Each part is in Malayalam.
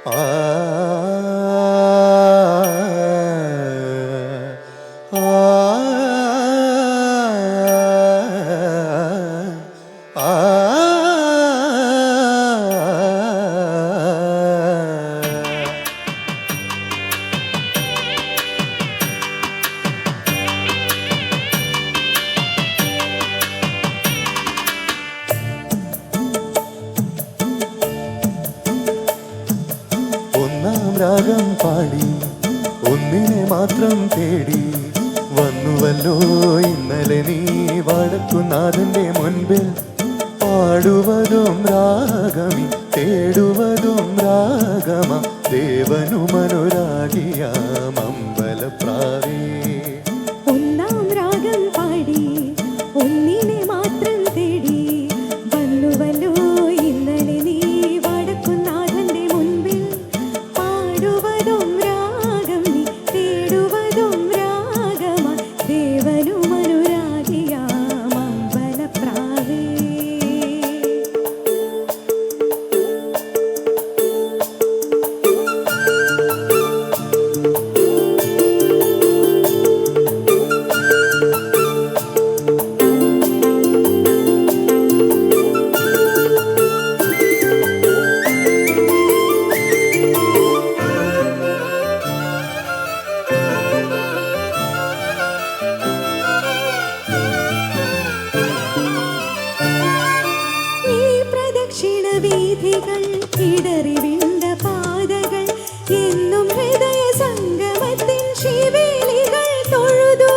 ആ ഒന്നാം രാഗം പാടി ഒന്നിനെ മാത്രം തേടി വന്നുവല്ലോ ഇന്നലെ നീ വടക്കുന്നാഥന്റെ മുൻപിൽ പാടുവതും രാഗമി തേടുവതും രാഗമ ദേവനുമനുരാഗിയാം അമ്പലപ്രാവേ. ഒന്നാം രാഗം പാടി ഒന്നിനെ മാത്രം തേടി വന്നുവല്ലോ ഇന്നലെ നീ വടക്കുന്നാഥന്റെ മുൻപിൽ പാടുവതും രാഗം നീ തേടുവതും രാഗമ ദേവനുമനുരാഗിയാം അമ്പലപ്രാവേ. വീഥികൾ ഇടറി വിണ്ട പാതകൾ എന്നും ഹൃദയ സംഗമത്തിൻ ശിവേലികൾ തൊഴുതു.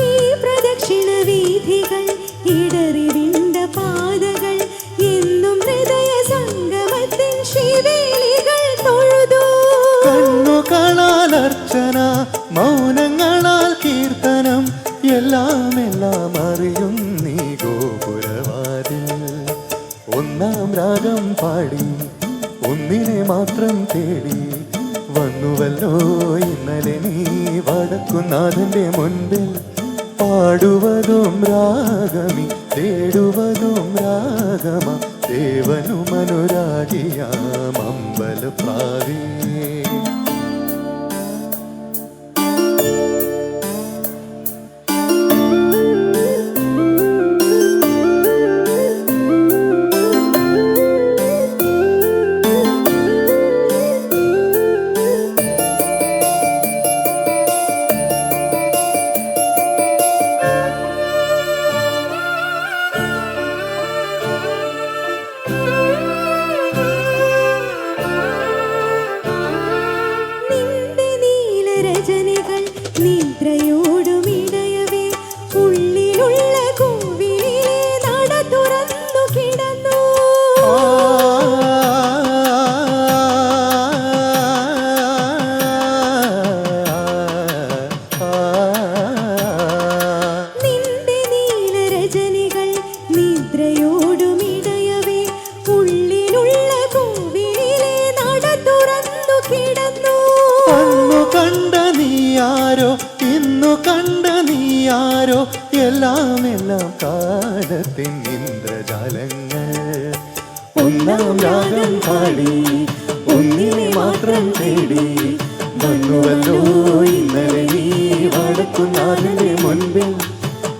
ഈ പ്രദക്ഷിണ വീഥികൾ ഇടറി വിണ്ട പാതകൾ എന്നും ഹൃദയ സംഗമത്തിൻ ശിവേലികൾ തൊഴുതു. അർച്ചന മൗനങ്ങളാൽ കീർത്തനം എല്ലാം എല്ലാം അറിയും നീ ഗോപുരവാതിൽ. ഒന്നാം രാഗം പാടി ഒന്നിനെ മാത്രം തേടി വന്നുവല്ലോ ഇന്നലെ നീ വടക്കുന്നാഥന്റെ മുൻപിൽ പാടുവതും രാഗമി തേടുവതും രാഗമ ദേവനുമനുരാഗിയാം അമ്പലപ്രാവേ. രജനികൾ നിദ്രയോടുമിടയവേ ഉള്ളിലുള്ള കോവിലിലെ നട തുറന്നു കിടന്നു. നിന്റെ നീല രജനികൾ നിദ്രയോടുമിടയവേ ഉള്ളിലുള്ള കോവിലിലെ നട തുറന്നു കിടന്നു. കണ്ട നീയാരോ ഇന്നു കണ്ട നീയാരോ എല്ലാം എല്ലാം കാലത്തിൻ ഇന്ദ്രജാലങ്ങൾ. ഒന്നാം രാഗം പാടി ഒന്നിനെ മാത്രം തേടി വന്നുവല്ലോ ഇന്നലെ നീ വടക്കുന്നാഥന്റെ മുൻപിൽ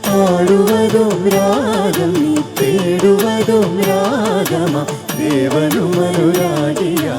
പാടുവതും രാഗം നീ തേടുവതും രാഗമ ദേവനുമനുരാഗിയാ